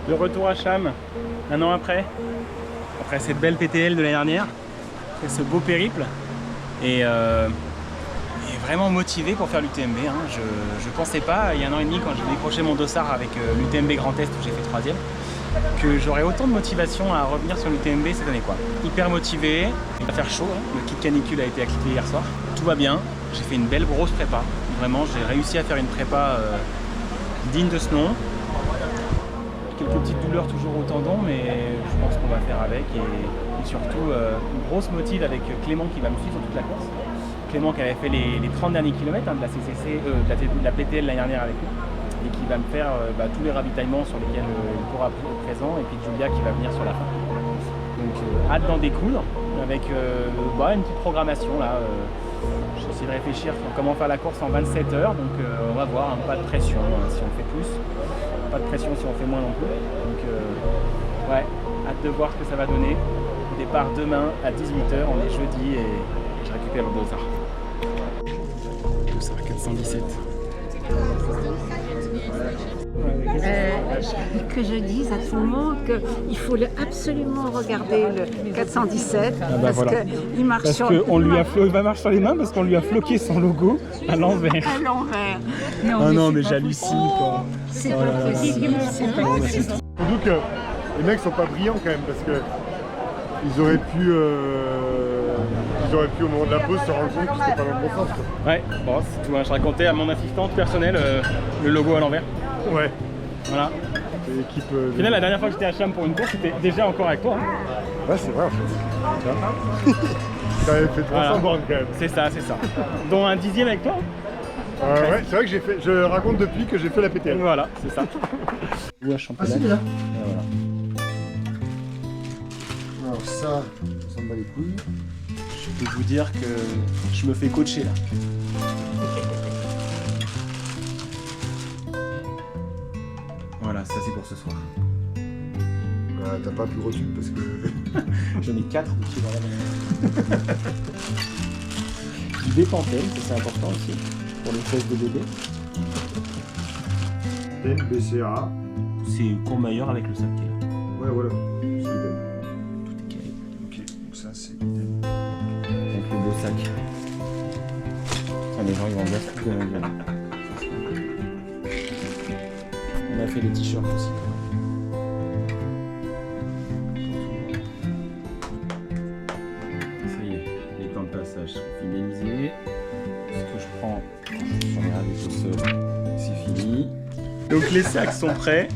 De retour à Cham, un an après cette belle PTL de l'année dernière, après ce beau périple, et vraiment motivé pour faire l'UTMB. Hein. Je pensais pas, il y a un an et demi, quand j'ai décroché mon dossard avec l'UTMB Grand Est où j'ai fait 3e, que j'aurais autant de motivation à revenir sur l'UTMB cette année, quoi. Hyper motivé, il va faire chaud, hein. Le kit canicule a été activé hier soir, tout va bien, j'ai fait une belle grosse prépa, vraiment j'ai réussi à faire une prépa digne de ce nom. Quelques petites douleurs toujours au tendon, mais je pense qu'on va faire avec, et surtout une grosse motive avec Clément qui va me suivre sur toute la course. Clément qui avait fait les 30 derniers kilomètres de la CCC, de la PTL l'année dernière avec nous, et qui va me faire tous les ravitaillements sur lesquels il pourra être présent, et puis Julia qui va venir sur la fin. Donc hâte d'en découdre avec une petite programmation là. J'essaie de réfléchir sur comment faire la course en 27 heures, donc on va voir, hein, pas de pression si on fait plus. Pas de pression si on fait moins non plus. Donc ouais, hâte de voir ce que ça va donner. Départ demain à 18h, on est jeudi et je récupère le dossard. Dossard 417. Que je dise à tout le monde qu'il faut absolument regarder le 417 parce voilà. qu'il marche parce sur... il va marcher sur les mains parce qu'on lui a floqué son logo à l'envers. À l'envers. Oh non, mais j'hallucine quoi. C'est pas possible. C'est pas possible. Surtout que les mecs sont pas brillants quand même parce que ils auraient pu au moment de la pause se rendre compte que c'était pas dans le bon sens. Quoi. Ouais, bon, c'est tout. Hein. Je racontais à mon assistante personnelle le logo à l'envers. Ouais. Voilà. L'équipe. Au final, la dernière fois que j'étais à Cham pour une course, c'était déjà encore avec toi. Hein. Ouais, c'est vrai en fait. T'avais fait 300 bornes quand même. C'est ça. Dont un 10e avec toi. Ouais, c'est vrai que j'ai fait. Je raconte depuis que j'ai fait la PTL. Voilà, c'est ça. Ou à championnat. Ah, c'est là. Voilà. Alors ça, on s'en bat les couilles. Je peux vous dire que je me fais coacher là. Voilà, ça c'est pour ce soir. T'as pas plus gros tube parce que. J'en ai 4 dessus dans la main. Du Dépantène, ça c'est important aussi, pour les fesses de bébé. BCA. C'est Courmayeur avec le sac qui est là. Ouais, voilà. C'est idem. Tout est calé. Ok, donc ça c'est idem. Avec le beau sac. Ah, les gens ils vont bien se foutre de ma gueule. On a fait les t-shirts aussi. Ça y est, les temps de passage sont finalisés. Ce que je prends sur les ravis au sol, c'est fini. Donc les sacs sont prêts,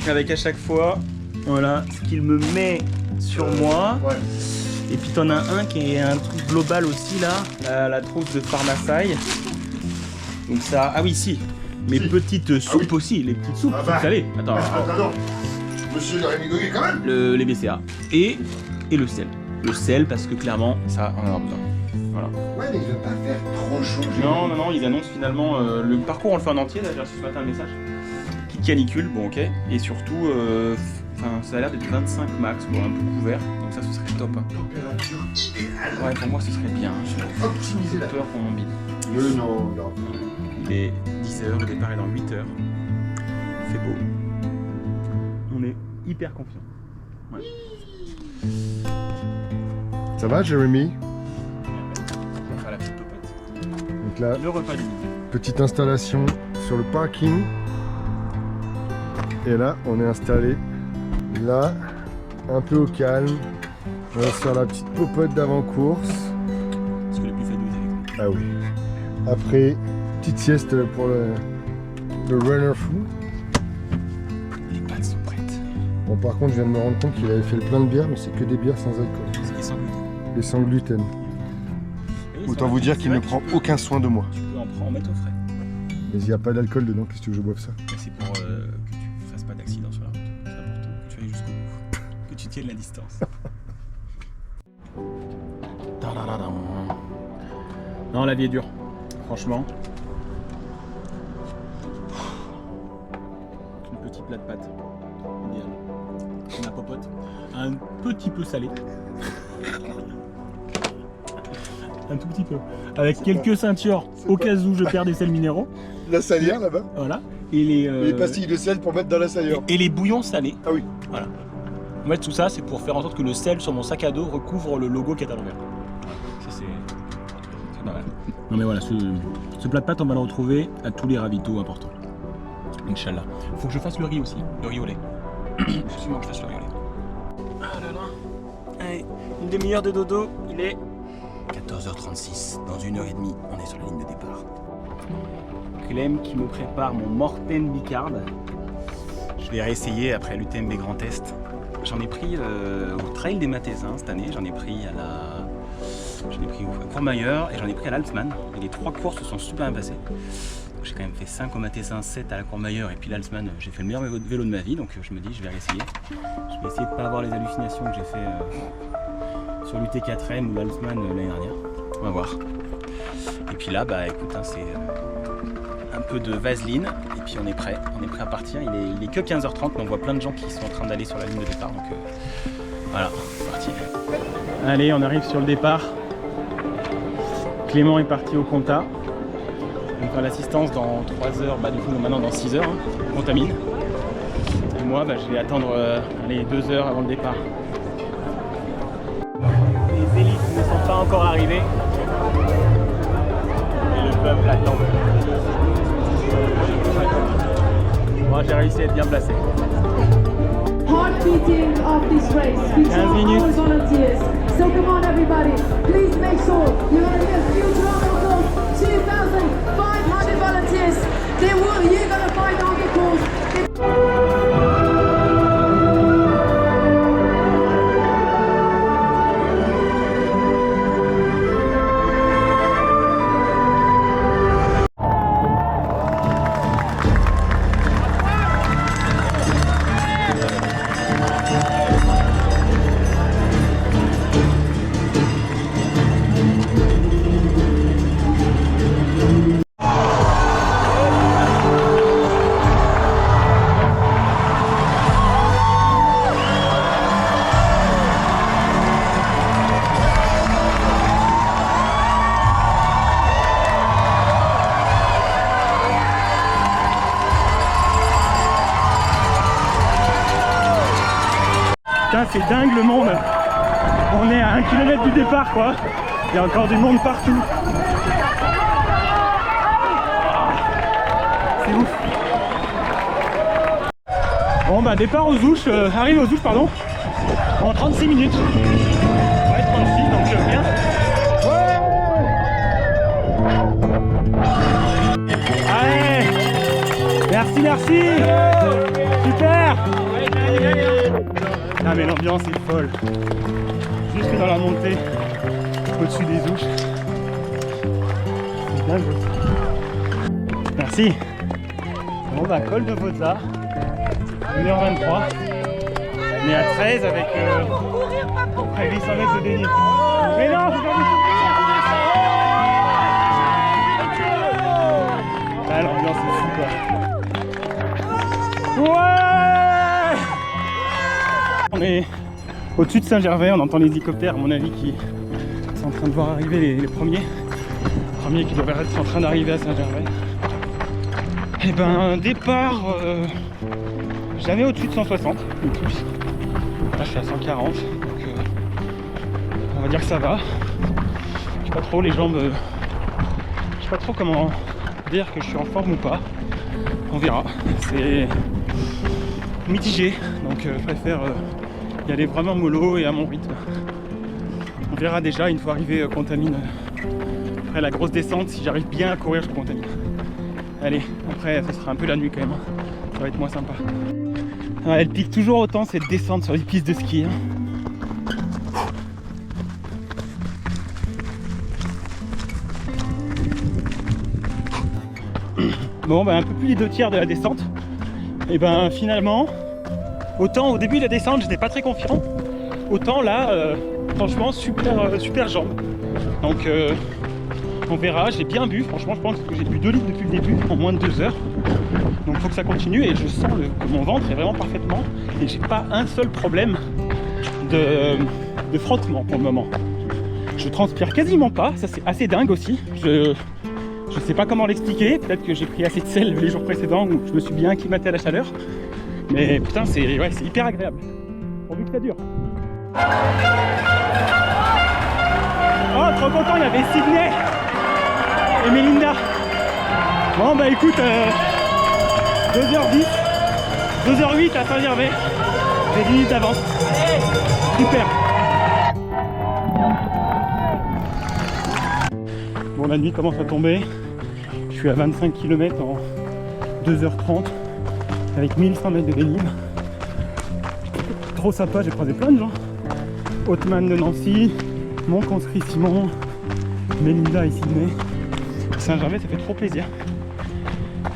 avec à chaque fois, voilà, ce qu'il me met sur moi. Ouais. Et puis t'en as un qui est un truc global aussi là, la trousse de Pharmasai. Donc ça, ah oui si, mes petites soupes aussi, les petites soupes, soupes salées. Attends, Attends, monsieur Rémi Goguet quand même. les BCA et le sel. Le sel parce que clairement ça on en a besoin. Voilà. Ouais, mais il veut pas faire trop chaud. Non, ils annoncent finalement le parcours on le fait en entier, là j'ai reçu ce matin un message. Kit canicule, bon ok, et surtout ça a l'air d'être 25 max, bon, un peu couvert, donc ça ce serait top. Hein. Température idéale. Ouais, pour moi ce serait bien, j'ai Optimiser la peur pour mon bide. non. Il est 10h, le départ est dans 8h. Il fait beau. On est hyper confiants. Ouais. Ça va, Jérémy? On va faire la petite popote. Donc là, Le repas du midi. petite installation sur le parking. Et là, on est installé là, un peu au calme. On va faire la petite popote d'avant-course. Parce que le buffet douze avec Ah oui. Après, petite sieste pour le runner fou. nous. Les pâtes sont prêtes. Bon, par contre, je viens de me rendre compte qu'il avait fait le plein de bières, mais c'est que des bières sans alcool. C'est sans gluten. Et sans gluten. Oui, Autant c'est vous vrai, dire c'est qu'il vrai ne que prend tu peux- aucun soin de moi. Tu peux en mettre au frais. Mais il n'y a pas d'alcool dedans, qu'est-ce que tu veux que je boive ça? Mais c'est pour que tu fasses pas d'accident sur la route. C'est important que tu ailles jusqu'au bout. Que tu tiennes la distance. Non, la vie est dure. Franchement. Un petit plat de pâtes. Idéal. La popote. Un petit peu salé. un tout petit peu. Avec quelques ceintures au cas où je perds des sels minéraux. La salière là-bas. Voilà. Et les pastilles de sel pour mettre dans la salière. Et les bouillons salés. Ah oui. Voilà. En fait, tout ça, c'est pour faire en sorte que le sel sur mon sac à dos recouvre le logo qui est à l'envers. Ça, c'est pas mal. Non mais voilà, ce plat de pâtes, on va le retrouver à tous les ravitaux importants. Inch'Allah. Faut que je fasse le riz aussi, le riz au lait. Absolument que je fasse le riz au lait. Ah là là. Allez, une demi-heure de dodo, il est 14h36. Dans 1h30, on est sur la ligne de départ. Clem qui me prépare mon Morten Bicard. Je vais réessayer après l'UTMB Grand Est. J'en ai pris au Trail des Mathésins cette année, j'en ai pris au Courmayeur et j'en ai pris à l'Altzmann. Et les 3 courses se sont super bien passées. J'ai quand même fait 5 au Mathésins, 7 à la Courmayeur et puis l'Altzmann, j'ai fait le meilleur vélo de ma vie, donc je me dis je vais réessayer. Je vais essayer de ne pas avoir les hallucinations que j'ai fait sur l'UT4M ou l'Altzmann l'année dernière. On va voir. Et puis là, bah écoute, hein, c'est un peu de vaseline et puis on est prêt à partir. Il est que 15h30 mais on voit plein de gens qui sont en train d'aller sur la ligne de départ, donc voilà, c'est parti. Allez, on arrive sur le départ. Clément est parti au compta. On va faire l'assistance dans 3 heures, bah du coup maintenant dans 6 heures, hein, on contamine. Et moi bah, je vais attendre 2 heures avant le départ. Les élites ne sont pas encore arrivés. Et le peuple attend. Moi j'ai réussi à être bien placé. Heart beating of this race. We are our volunteers. So come on everybody, please make sure you're going to get a few round of applause. 2,500 volunteers. You're going to find on the course. Putain, c'est dingue le monde. On est à 1 km du départ quoi. Il y a encore du monde partout. C'est ouf. Bon bah départ aux Ouches, arrive aux Ouches pardon, en 36 minutes. Ouais 36 donc bien. Allez. Merci. Super. Ah mais l'ambiance est folle. Jusque dans la montée, au-dessus des Ouches. C'est dingue. Merci. Bon bah col de Vauza, 1h23. On est à 13 avec près de 800 mètres de dénivelé. Mais non, c'est pas possible. Ah l'ambiance est fou quoi. Ouais. On est au-dessus de Saint-Gervais, on entend les hélicoptères à mon avis qui sont en train de voir arriver les premiers qui doivent être en train d'arriver à Saint-Gervais. Et ben départ jamais au-dessus de 160 ou plus. Là je suis à 140 donc on va dire que ça va. Je sais pas trop les jambes, je sais pas trop comment dire que je suis en forme ou pas. On verra. C'est mitigé donc je préfère y aller vraiment mollo et à mon rythme. On verra déjà une fois arrivé Contamine. Après la grosse descente, si j'arrive bien à courir, je Contamine. Allez, après ça sera un peu la nuit quand même. Ça va être moins sympa. Ah, elle pique toujours autant cette descente sur les pistes de ski. Bon, bah, un peu plus les 2/3 de la descente. Et ben finalement, autant au début de la descente, j'étais pas très confiant. Autant là, franchement, super jambe. Donc on verra, j'ai bien bu. Franchement, je pense que j'ai bu 2 litres depuis le début, en moins de 2 heures. Donc il faut que ça continue et je sens que mon ventre est vraiment parfaitement et j'ai pas un seul problème de frottement pour le moment. Je transpire quasiment pas, ça c'est assez dingue aussi. Je sais pas comment l'expliquer, peut-être que j'ai pris assez de sel les jours précédents où je me suis bien acclimaté à la chaleur. Mais putain, c'est hyper agréable. Pourvu que ça dure. Oh, trop content, il y avait Sydney et Melinda. Bon bah écoute, 2h10, 2h08 à Saint-Gervais. J'ai 10 minutes d'avance. Super. Bon, la nuit commence à tomber. Je suis à 25 km en 2h30 avec 1100 mètres de dénivelé. Trop sympa, j'ai croisé plein de gens. Hautman de Nancy, mon conscrit Simon, Melinda et Sydney. Saint-Gervais, ça fait trop plaisir.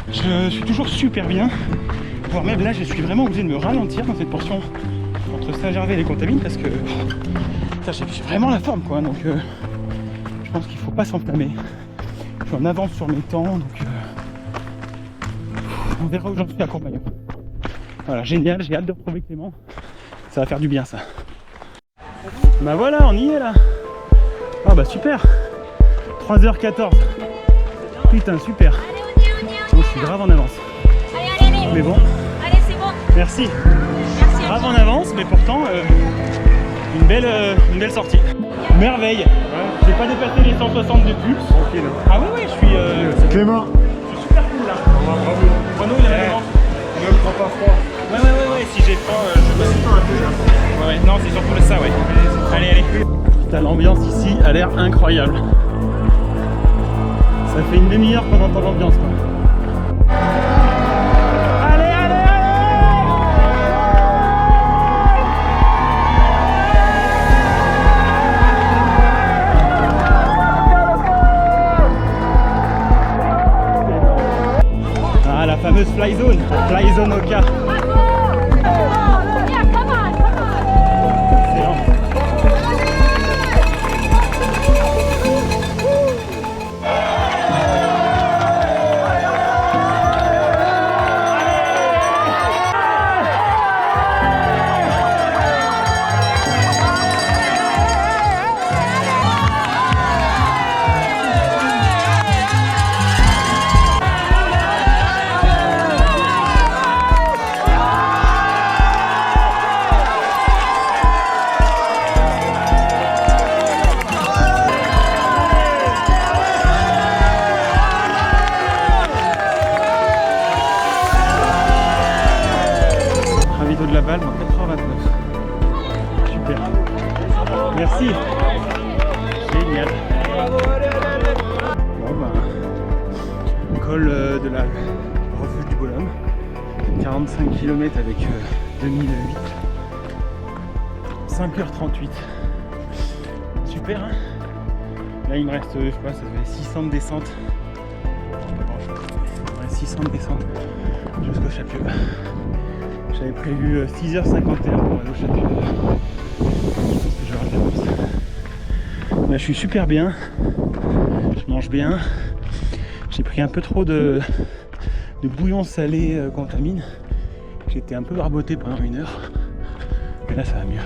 Je suis toujours super bien. Voire même là, je suis vraiment obligé de me ralentir dans cette portion entre Saint-Gervais et les Contamines parce que j'ai vraiment la forme quoi. Donc je pense qu'il faut pas s'enflammer. Je suis en avance sur mes temps, donc on verra où j'en suis à Courmayeur. Voilà, génial, j'ai hâte de retrouver Clément. Ça va faire du bien ça. Bah voilà, on y est là. Ah bah super. 3h14. Putain, super. Bon, je suis grave en avance. Mais bon. Allez, c'est bon. Merci. Merci. Grave en avance, mais pourtant une belle sortie. Merveille. J'ai pas dépassé les 160 de plus. Tranquille. Ah oui, je suis. C'est Clément. Je suis super cool là. Renaud, il a la demande. Ne me prends pas froid. Ouais, si j'ai faim, je me suis pas un peu. Ouais, non, c'est surtout ça, ouais. Allez. Putain, l'ambiance ici a l'air incroyable. Ça fait une demi-heure qu'on entend l'ambiance quoi. Ah, la fameuse fly zone Oka. Excellent. De la balle en 4h29. Super. Merci. Génial. Bon bah, col de la refuge du Bonhomme. 45 km avec 2008. 5h38. Super hein. Là il me reste, je sais pas, ça fait 600 de descente. Ouais, 600 de descente jusqu'au Chapieux. J'avais prévu 6h51 pour aller au Château. Je recommence. Là je suis super bien. Je mange bien. J'ai pris un peu trop de bouillon salé Contamine. J'étais un peu barboté pendant 1 heure. Mais là ça va mieux.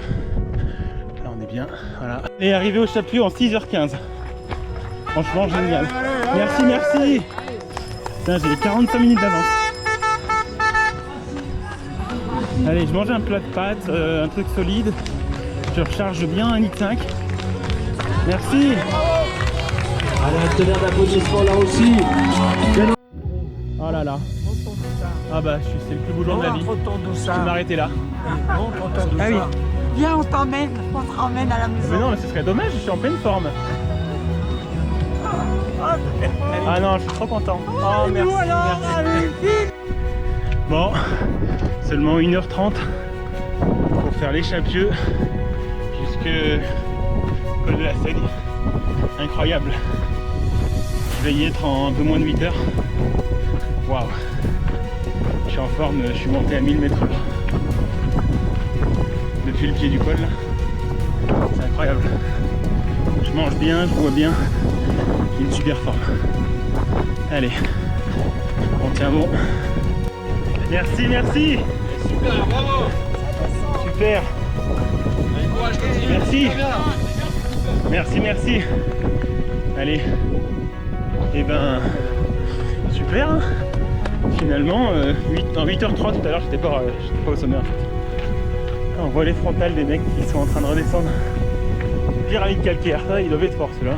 Là on est bien. Voilà. Et arrivé au Chapieux en 6h15. Franchement génial. Merci. Putain, j'ai 45 minutes d'avance. Allez, je mange un plat de pâtes, un truc solide. Je recharge bien 1,5 litre. Merci. Allez, obtenir d'applaudissements là aussi. Oh là là. Ah bah, c'est le plus beau jour de ma vie. Je vais m'arrêter là. Ah oui. Viens, on te ramène à la maison. Mais non, mais ce serait dommage, je suis en pleine forme. Ah non, je suis trop content. Oh, merci. Bon, seulement 1h30 pour faire les Chapieux jusque col de la Seigne. Incroyable. Je vais y être en un peu moins de 8 heures. Waouh. Je suis en forme, je suis monté à 1000 m/h. Depuis le pied du col là. C'est incroyable. Je mange bien, je bois bien. J'ai une super forme. Allez, on tient bon. Merci. Super, bravo. Super. Allez, courage, continue. Merci. Merci, merci. Allez. Et ben, super. Hein, finalement, 8h03 tout à l'heure, j'étais pas au sommet en fait. On voit les frontales des mecs qui sont en train de redescendre. Pyramide calcaire, ça ils doivent être forts ceux-là.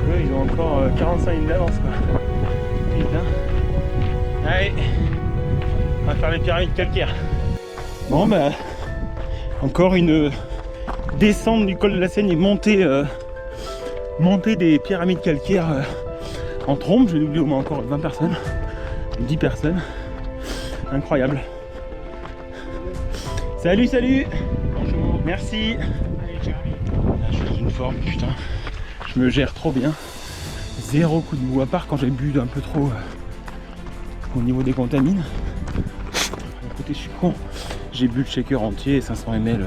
Eux ils ont encore 45 minutes d'avance quoi. Putain. Allez, on va faire les pyramides calcaires. Bon bah, encore une descente du col de la Seine et montée des pyramides calcaires en trombe. Je vais oublier au moins encore 20 personnes, 10 personnes. Incroyable. Salut, salut. Bonjour. Merci. Je suis dans une forme, putain. Je me gère trop bien. Zéro coup de mou, à part quand j'ai bu un peu trop au niveau des contamines. Écoutez, je suis con. J'ai bu le shaker entier, 500 ml,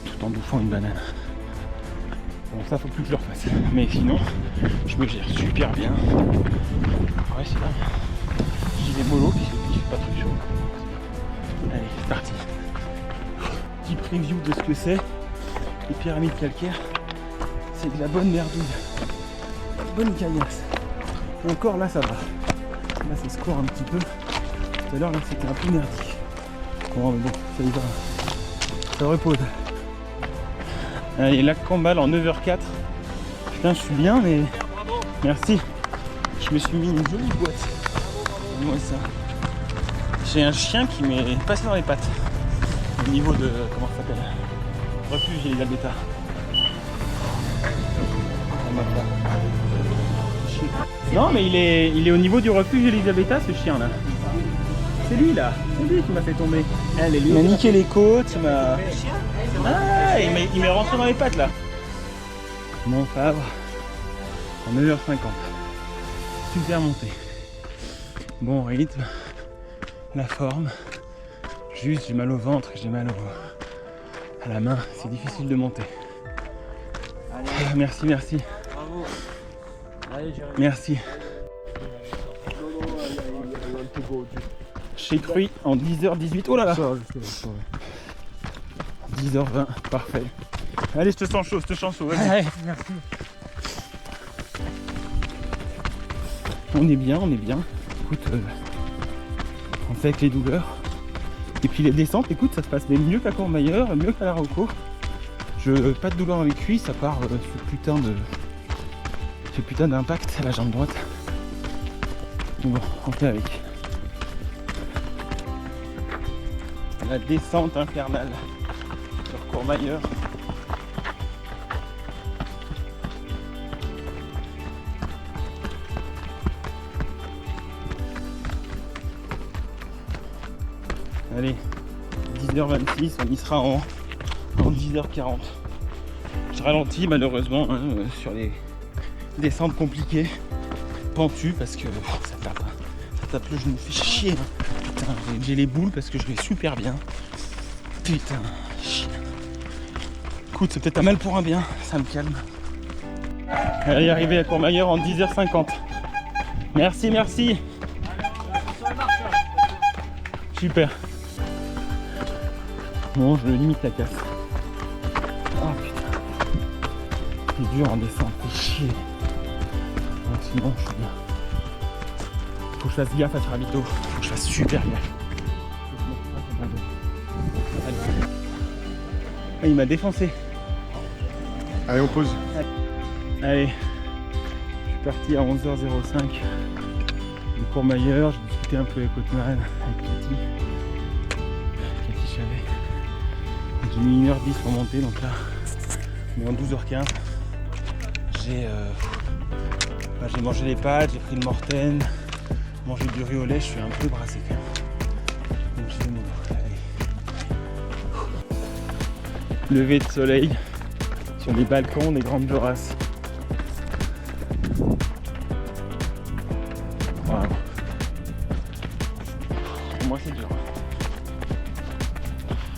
tout en bouffant une banane. Bon, ça faut plus que je le refasse. Mais sinon, je me gère super bien. Ouais, c'est dingue. J'y vais mollo, puis il fait pas très chaud. Allez, c'est parti. Petit preview de ce que c'est. Les pyramides calcaires, c'est de la bonne merdouille. Bonne caillasse. Et encore là, ça va. Là, ça score un petit peu. Tout à l'heure, là, c'était un peu merdique. Bon, mais bon, ça y va. Ça repose. Allez, lac Cambal en 9h04. Putain, je suis bien, mais merci. Je me suis mis une jolie boîte. Moi ça. J'ai un chien qui m'est passé dans les pattes. Au niveau de, comment ça s'appelle, refuge Elisabetta. Non mais il est au niveau du refuge Elisabetta ce chien là. C'est lui là, c'est lui qui m'a fait tomber. Il m'a niqué les côtes, il m'a... Ah, il m'est rentré dans les pattes là. Montfabre en 9h50. Super montée. Bon rythme. La forme. Juste j'ai mal au ventre et j'ai mal à la main. C'est difficile de monter. Ah, merci, merci. Bravo. Allez, merci. Chez Cruy en 10h18. Oh là là. 10h20, parfait. Allez, je te sens chaud, vas-y. Allez, merci. On est bien. Écoute, on fait avec les douleurs. Et puis les descentes, écoute, ça se passe mieux qu'à Courmayeur, mieux qu'à la Rocco. Pas de douleur dans les cuisses, à part ce putain d'impact à la jambe droite. Bon, on fait avec. La descente infernale sur Courmayeur. Allez, 10h26, on y sera en 10h40. Je ralentis malheureusement hein, sur les descentes compliquées, pentues parce que ça tape le genou, fait chier. Hein. Putain, j'ai les boules parce que je vais super bien. Putain, chien. Écoute, c'est peut-être un mal pour un bien, ça me calme. Allez, arrivé à Courmayeur en 10h50. Merci. Super. Bon, je limite la casse. Oh putain. C'est dur en descente, c'est chier. Bon, sinon, je suis bien. Faut que je fasse gaffe à ce ravito. Faut que je fasse super gaffe. Ah, il m'a défoncé. Allez, on pose. Allez. Je suis parti à 11h05 de Courmayeur. J'ai discuté un peu avec Otman, avec Cathy Chavet. J'ai mis 1h10 pour monter, donc là, on est en 12h15. J'ai mangé les pâtes, j'ai pris le Morten, mangé du riz au lait, je suis un peu brassé quand même. Donc j'ai mon lever de soleil sur les balcons des grandes Jorasses. Wow. Pour moi c'est dur.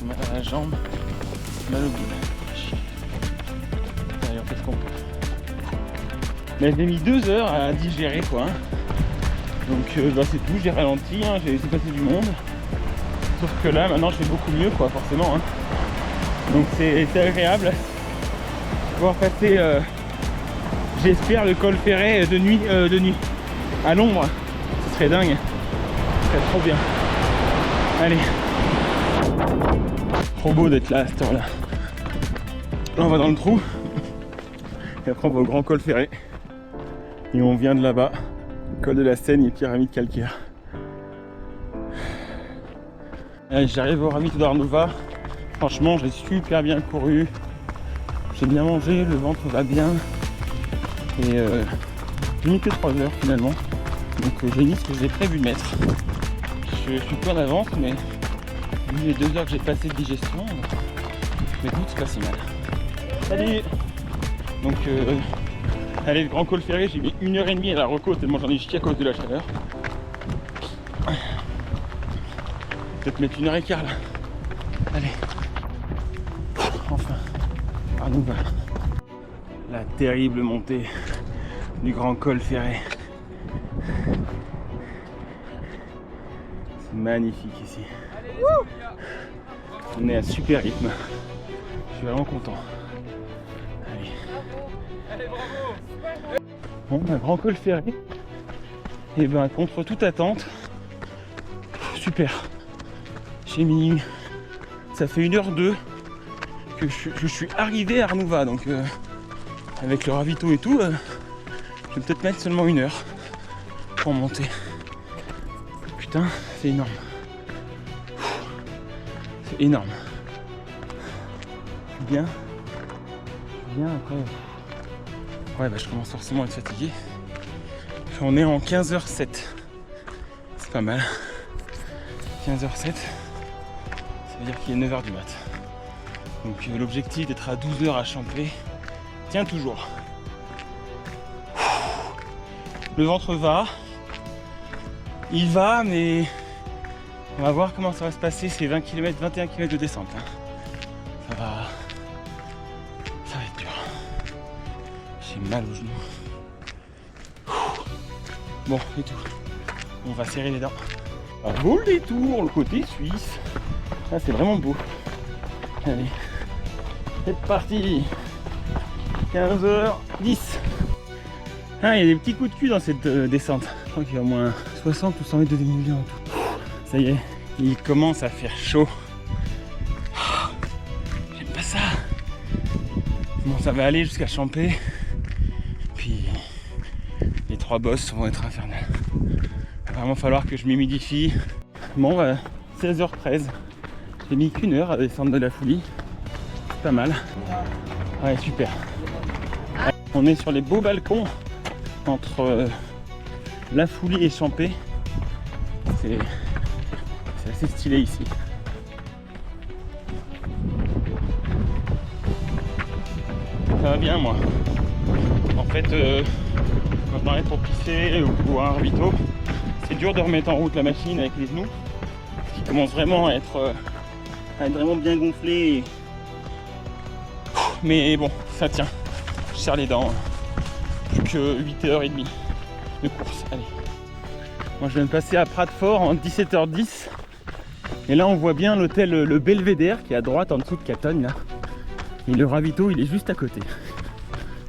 Mal à la jambe, mal au bout. Allez, on fait ce qu'on peut. Mais j'ai mis 2 heures à digérer quoi. Donc c'est tout, j'ai ralenti, hein, j'ai laissé passer du monde. Sauf que là maintenant je fais beaucoup mieux quoi forcément. Hein. Donc c'est agréable. pouvoir passer, j'espère, le col ferré de nuit, à l'ombre. Ce serait dingue, ce serait trop bien. Allez, trop beau d'être là à cette heure là. Là on va dans le trou et après on va au grand col ferré et on vient de là-bas, col de la Seine et pyramide calcaire. Allez, j'arrive au ravito d'Arnova. Franchement j'ai super bien couru, j'ai bien mangé, le ventre va bien et j'ai mis que 3 heures finalement, donc j'ai mis ce que j'ai prévu de mettre. Je suis peu en avance, mais vu les 2 heures que j'ai passé de digestion, écoute, c'est pas si mal. Salut. Donc allez, le grand col ferré, j'ai mis 1h30 à la reco tellement j'en ai chié à cause de la chaleur. Peut-être mettre 1h15 là. Allez. Enfin, à nous va. La terrible montée du grand col ferré. C'est magnifique ici. On est à super rythme. Je suis vraiment content. Allez, bravo. Bon, un grand col ferré. Et ben contre toute attente. Super. J'ai mis. Ça fait 1h02 que je suis arrivé à Arnova, donc avec le ravito et tout, je vais peut-être mettre seulement 1 heure pour monter. Putain, c'est énorme. C'est énorme. Je suis bien. Après. Ouais, bah je commence forcément à être fatigué. On est en 15h07. C'est pas mal. 15h07. Ça veut dire qu'il est 9h du mat. Donc l'objectif d'être à 12h à Champé tient toujours. Le ventre va. Il va, mais on va voir comment ça va se passer ces 20 km, 21 km de descente. Hein. Ça va être dur. J'ai mal aux genoux. Bon, et tout. On va serrer les dents. On vaut le détour, le côté suisse. Ça, c'est vraiment beau. Allez, c'est parti. 15h10. Ah, il y a des petits coups de cul dans cette descente. Je crois qu'il y a au moins 60 ou 100 mètres de dénivelé en tout. Ça y est, il commence à faire chaud. J'aime pas ça. Bon, ça va aller jusqu'à Champé. Puis les 3 bosses vont être infernales. Il va vraiment falloir que je m'humidifie. Bon, 16h13. J'ai mis qu'1 heure à descendre de la Foulie. C'est pas mal. Ouais, super. On est sur les beaux balcons entre la Foulie et Champé. C'est assez stylé ici. Ça va bien, moi. En fait, quand on arrête pour pisser ou un ravito, c'est dur de remettre en route la machine avec les genoux, qui commence vraiment à être vraiment bien gonflé. Mais bon, ça tient. Je serre les dents. Plus que 8h30 de course. Allez. Moi je viens de passer à Pratfort en 17h10. Et là on voit bien l'hôtel le Belvédère qui est à droite en dessous de Catogne là. Et le ravito il est juste à côté.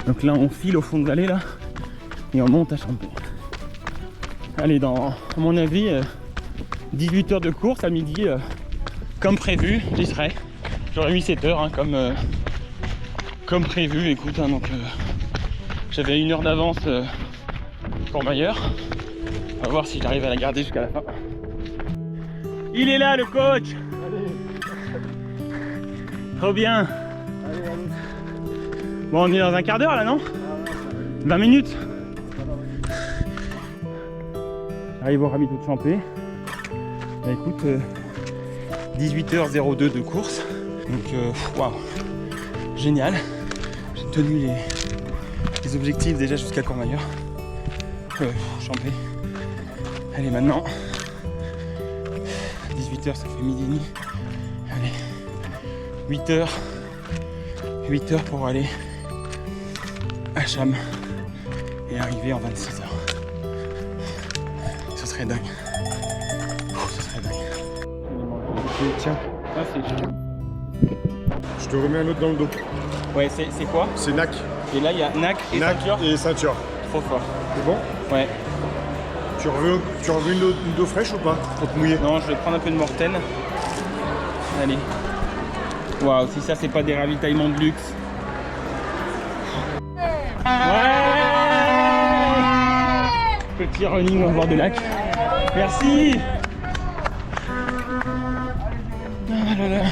Donc là on file au fond de l'allée là. Et on monte à Champé. Allez, dans à mon avis 18 heures de course à midi. Comme prévu, j'y serai. J'aurais mis 7 heures hein, comme prévu. Écoute, hein, donc j'avais 1 heure d'avance pour Mailleur. On va voir si j'arrive à la garder jusqu'à la fin. Il est là le coach. Trop bien. Bon, on est dans un quart d'heure là, non? 20 minutes. J'arrive au ravito de Champé. Bah, écoute, 18h02 de course. Donc, waouh, génial. J'ai tenu les objectifs déjà jusqu'à Courmayeur. Champé. Allez, maintenant, 18h, ça fait midi et demi. Allez, 8h pour aller à Cham et arriver en 26h. Ce serait dingue. Ce serait dingue. Tiens, Ah, c'est chaud. je te remets un autre dans le dos. Ouais, c'est quoi? C'est NAC. Et là, il y a NAC et NAC ceinture. et ceinture. Trop fort. C'est bon? Ouais. Tu veux une eau fraîche ou pas pour te mouiller? Non, je vais prendre un peu de Morten. Allez. Waouh, si ça, c'est pas des ravitaillements de luxe. Ouais. Petit running au bord du lac. Merci. Ah là là.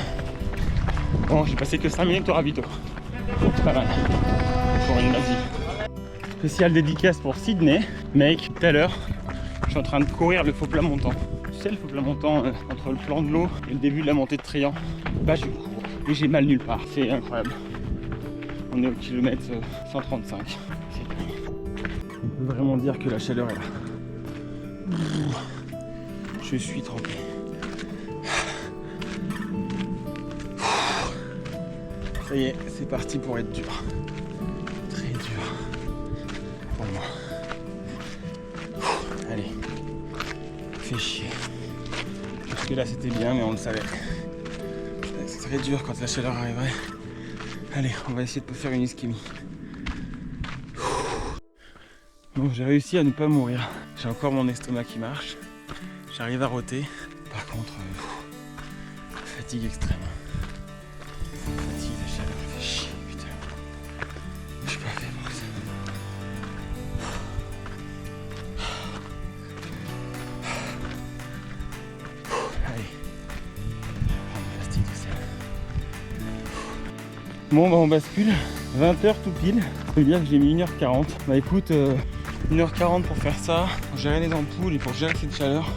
Bon, j'ai passé que 5 minutes au ravito. C'est pas mal. Pour une Asie. Spéciale dédicace pour Sydney. Mec, tout à l'heure, je suis en train de courir le faux plat montant. Tu sais, le faux plat montant entre le flanc de l'eau et le début de la montée de Trian. Bah, je cours. Et j'ai mal nulle part. C'est incroyable. On est au kilomètre 135. C'est dingue. On peut vraiment dire que la chaleur est là. Je suis trempé. Ça y est, c'est parti pour être dur. Très dur. Pour moi. Allez. Fais chier. Parce que là c'était bien, mais on le savait. C'est très dur quand la chaleur arriverait. Allez, on va essayer de faire une ischémie. Bon, j'ai réussi à ne pas mourir. J'ai encore mon estomac qui marche. J'arrive à rôter. Par contre, fatigue extrême. Fatigue, la chaleur fait chier, putain. Je suis pas fait pour ça. Allez. Prendre une pastille de sel. Bon, bah on bascule. 20h tout pile. Ça veut dire que j'ai mis 1h40. Bah écoute, 1h40 pour faire ça, pour gérer les ampoules et pour gérer cette chaleur,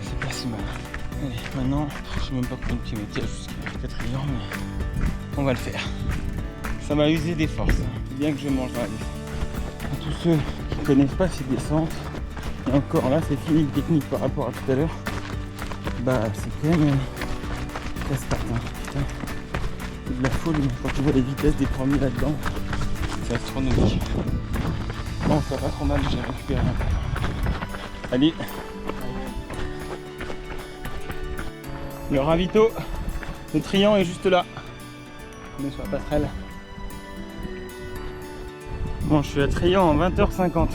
c'est pas si mal. Allez, maintenant, je sais même pas combien de kilomètres jusqu'à 4h, mais on va le faire. Ça m'a usé des forces. C'est bien que je mange dans la descente. À tous ceux qui connaissent pas ces descentes, et encore là, c'est fini le technique par rapport à tout à l'heure. Bah, c'est quand même casse-pattes, hein. Putain, c'est de la folie quand tu vois les vitesses des premiers là-dedans. C'est astronomique. Bon, ça va pas trop mal, j'ai récupéré un peu. Allez. Le ravito de Trian est juste là. On est sur la passerelle. Bon, je suis à Trian en 20h50.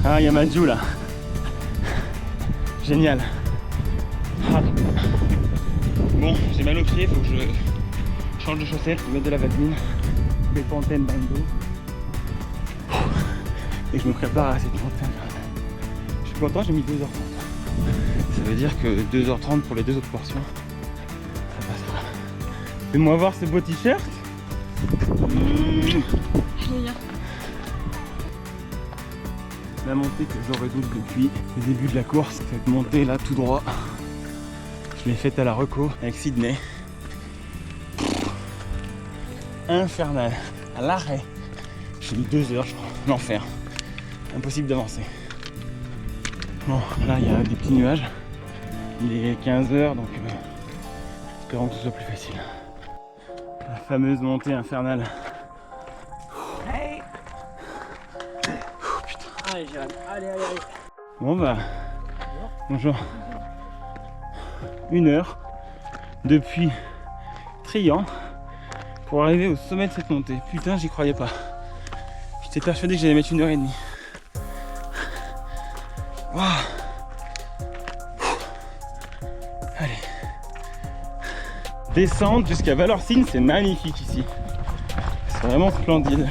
Ah, il y a Madjou là. Génial. Ah. Bon, j'ai mal aux pieds, faut que je change de chaussettes, mettre de la vaseline, des fontaines dans le dos. Et je me prépare à cette montagne. Je suis content, j'ai mis 2h30. Ça veut dire que 2h30 pour les deux autres portions, ça passera. Fais-moi voir ce beau t-shirt. La montée que je redoute depuis le début de la course, cette montée là tout droit. Je l'ai faite à la reco avec Sydney. Infernal, à l'arrêt. J'ai mis 2 heures je crois, l'enfer. Impossible d'avancer. Bon, là il y a des petits nuages. Il est 15h donc espérons que ce soit plus facile. La fameuse montée infernale. Allez, j'arrive. Allez, allez, allez. Bon bah, bonjour. 1 heure depuis Trian pour arriver au sommet de cette montée. Putain, j'y croyais pas. J'étais persuadé que j'allais mettre 1h30. Wow. Allez. Descendre jusqu'à Valorcine, c'est magnifique ici. C'est vraiment splendide.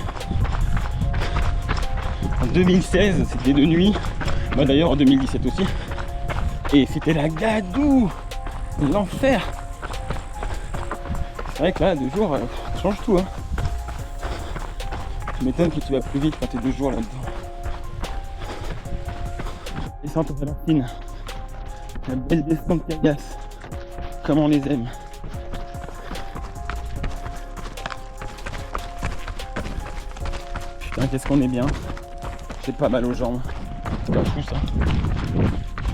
En 2016, c'était de nuit. Bah d'ailleurs en 2017 aussi. Et c'était la gadoue. L'enfer. C'est vrai que là, 2 jours, ça change tout. Hein. Tu m'étonnes que tu vas plus vite quand t'es 2 jours là-dedans. Descente au Valorcine. La belle descente Cagasse. Comme on les aime. Putain, qu'est-ce qu'on est bien. J'ai pas mal aux jambes. C'est pas fou ça.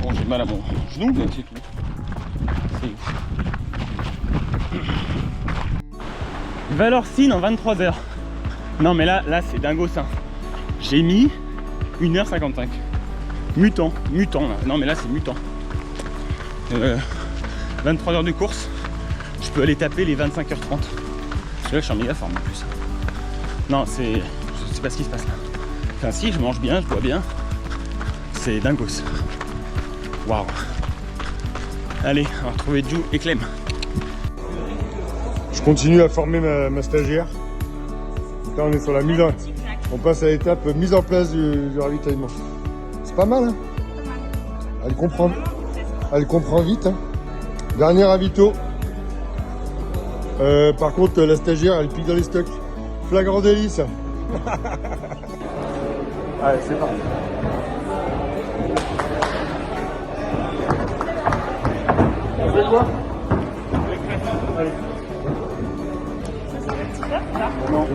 Bon, j'ai mal à mon genou, mais c'est tout. C'est ouf. Valorcine en 23 heures. Non mais là c'est dingo ça. J'ai mis 1h55. Mutant là. Non mais là c'est mutant. 23 heures de course. Je peux aller taper les 25h30. Là, je suis en méga forme en plus. Non, c'est... Je sais pas ce qui se passe là. Enfin si, je mange bien, je bois bien. C'est dingos. Waouh. Allez, on va retrouver Ju et Clem. Je continue à former ma stagiaire. Là, on est sur la mise en... On passe à l'étape mise en place du ravitaillement. C'est pas mal, hein? Elle comprend vite, hein. Dernier ravito. Par contre, la stagiaire, elle pique dans les stocks. Flagrant délice. Allez, c'est parti. On fait quoi? Allez. Non,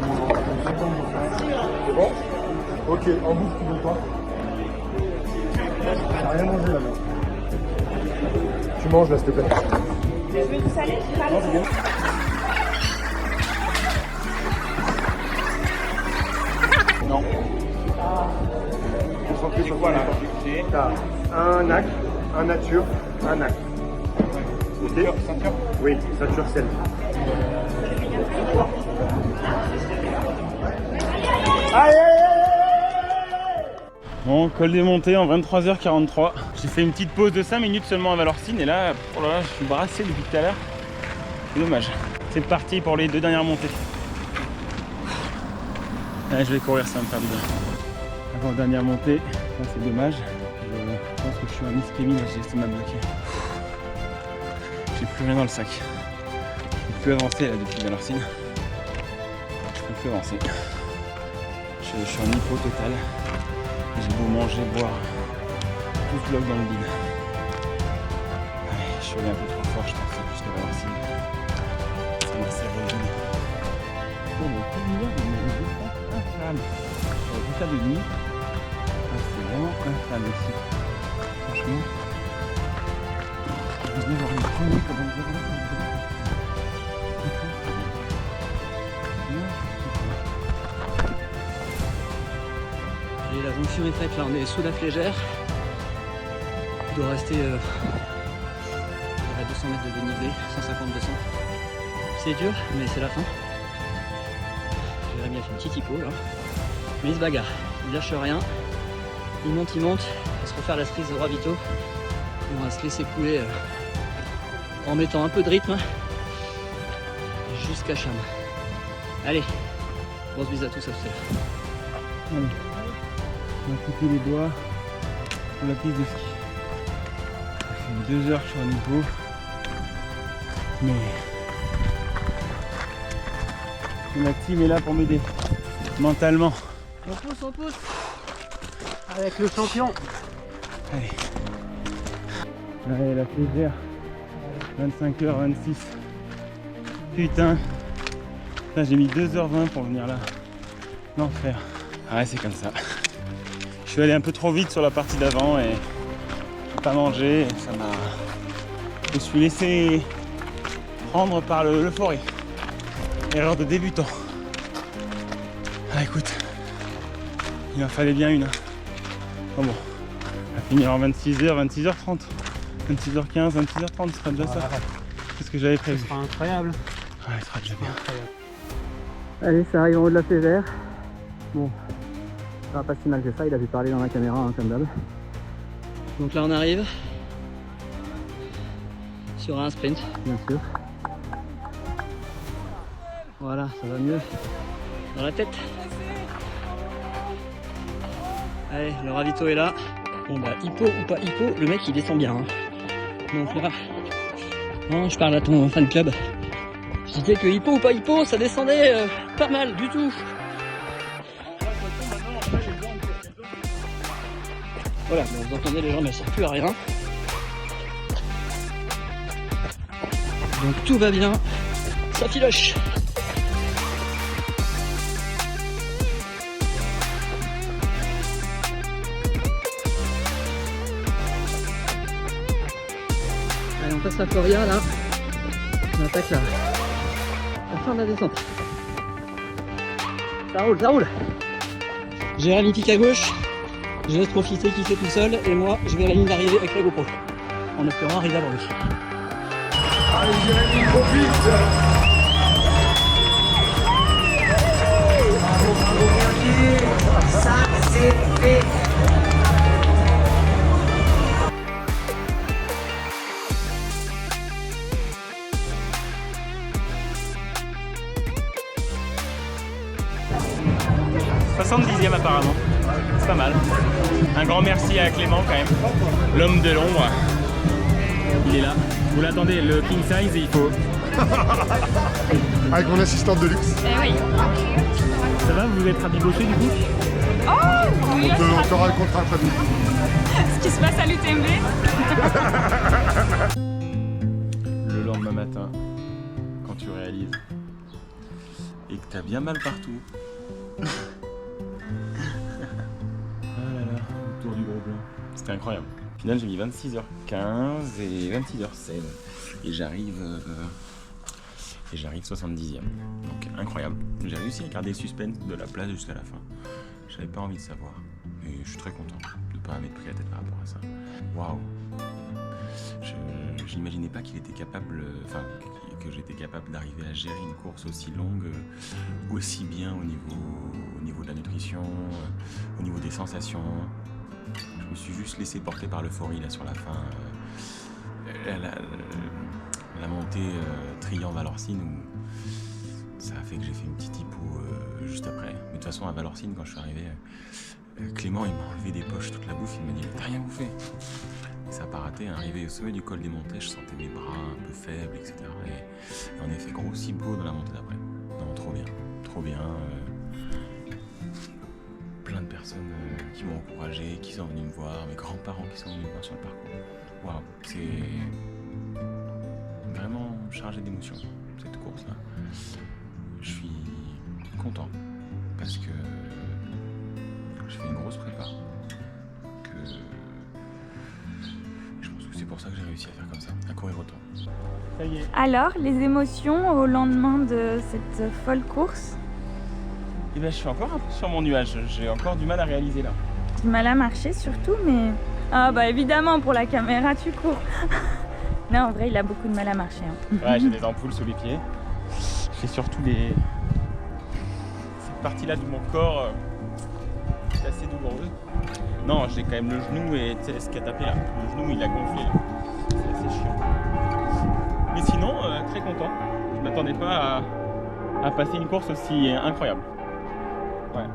c'est bon? Ok, en bouche, tu veux pas? T'as rien mangé là-bas. Tu manges là, s'il te plaît. Tu veux du salé? Non, c'est bon. Non. Concentré sur quoi là? T'as un NAC, un nature, un NAC. Ok? Ceinture? Oui, ceinture sel. Aïe, aïe, aïe. Bon, col démonté en 23h43. J'ai fait une petite pause de 5 minutes seulement à Valorcine et là, oh là là, je suis brassé depuis tout à l'heure. C'est dommage. C'est parti pour les 2 dernières montées. Allez, je vais courir, ça va me faire du bien. Avant dernière montée, ça c'est dommage. Je pense que je suis un ischémie, là j'ai l'estomac bloqué. J'ai plus rien dans le sac. Je peux plus avancer là depuis Valorcine. Je peux plus avancer. Je suis en hypo total. J'ai beau manger, boire, tout bloque dans le bide. Allez, je suis allé un peu trop fort, je pense, jusqu'à Valorcine. Ça m'a serré le genou. Bon, mais tout le monde, on est infâme. Le résultat de nuit, c'est vraiment infâme ici. Franchement, je vais voir une première comme on dirait. Et la jonction est faite, là on est sous la flégère. Il doit rester à 200 mètres de dénivelé, 150-200. C'est dur, mais c'est la fin. Jérémy a fait une petite hypo là. Mais il se bagarre, il lâche rien. Il monte, il va se refaire la cerise au ravito. Et on va se laisser couler en mettant un peu de rythme jusqu'à Cham. Allez, grosse bise à tous, à tout à l'heure. On va couper les doigts pour la piste de ski. Ça fait 2 heures que je suis en hypo. Mais la team est là pour m'aider mentalement. On pousse avec le champion. Allez. Allez, la flégère. 25h26. Putain. Putain, j'ai mis 2h20 pour venir là. L'enfer. Ouais, c'est comme ça. Je suis allé un peu trop vite sur la partie d'avant et j'ai pas mangé. Et ça m'a... Je me suis laissé prendre par l'euphorie. Erreur de débutant. Ah écoute, il en fallait bien une. Bon, on va finir en 26h, 26h30, 26h15, 26h30, ce sera déjà ça. C'est ce que j'avais prévu. Ce sera incroyable. Ouais, ce sera déjà bien. Allez, ça arrive en haut de la flégère. Bon, ça va pas si mal que ça, il a vu parler dans la caméra, hein, comme d'hab. Donc là on arrive sur un sprint, bien sûr. Voilà, ça va mieux dans la tête. Allez, le ravito est là. Bon bah, hippo ou pas hippo, le mec il descend bien. Hein. Donc là, non, je parle à ton fan club. Je disais que hippo ou pas hippo, ça descendait pas mal du tout. Voilà, donc vous entendez les jambes, elles ne servent plus à rien. Donc tout va bien, ça filoche. Allez, on passe la Floria là. On attaque la fin de la descente. Ça roule, ça roule. Jérémy pique à gauche. Je laisse profiter qui fait tout seul et moi je vais à la ligne d'arrivée avec la GoPro. En espérant arriver avant lui. Allez Jérémy, profite. « 70e apparemment, c'est pas mal. Un grand merci à Clément quand même, l'homme de l'ombre. Il est là. Vous l'attendez, le king size et il faut... Avec mon assistante de luxe. Eh oui. Ça va, vous êtes rabiboché du coup? On t'aura le contrat très vite. Ce qui se passe à l'UTMB. Le lendemain matin, quand tu réalises et que t'as bien mal partout. Ah là là, autour du gros blanc. C'était incroyable. Au final, j'ai mis 26h15 et 26h16 et j'arrive 70e. Donc incroyable. J'ai réussi à garder le suspense de la place jusqu'à la fin. J'avais pas envie de savoir. Et je suis très content de ne pas m'être pris la tête par rapport à ça. Waouh! Je n'imaginais pas qu'il était capable, que j'étais capable d'arriver à gérer une course aussi longue, aussi bien au niveau de la nutrition, au niveau des sensations. Je me suis juste laissé porter par l'euphorie là sur la fin. La montée Trian-Valorcine où ça a fait que j'ai fait une petite hypo juste après. Mais de toute façon à Valorcine quand je suis arrivé, Clément il m'a enlevé des poches toute la bouffe, il m'a dit t'as rien bouffé. Et ça n'a pas raté, arrivé au sommet du col des Montées, je sentais mes bras un peu faibles, etc. Et en effet gros hypo dans la montée d'après. Non, trop bien, trop bien. Plein de personnes qui m'ont encouragé, qui sont venus me voir, mes grands-parents qui sont venus me voir sur le parcours. Waouh, c'est vraiment chargé d'émotions, cette course-là. Je suis content parce que j'ai fait une grosse prépa. Je pense que c'est pour ça que j'ai réussi à faire comme ça, à courir autant. Ça y est. Alors, les émotions au lendemain de cette folle course? Eh bien, je suis encore un peu sur mon nuage, j'ai encore du mal à réaliser là. Du mal à marcher surtout, mais... Ah bah évidemment, pour la caméra, tu cours. Non, en vrai, il a beaucoup de mal à marcher. Hein. Ouais, j'ai des ampoules sous les pieds. J'ai surtout cette partie-là de mon corps qui est assez douloureuse. Non, j'ai quand même le genou et tu sais ce qui a tapé là. Le genou, il a gonflé là. C'est assez chiant. Mais sinon, très content. Je m'attendais pas à passer une course aussi incroyable. Ouais.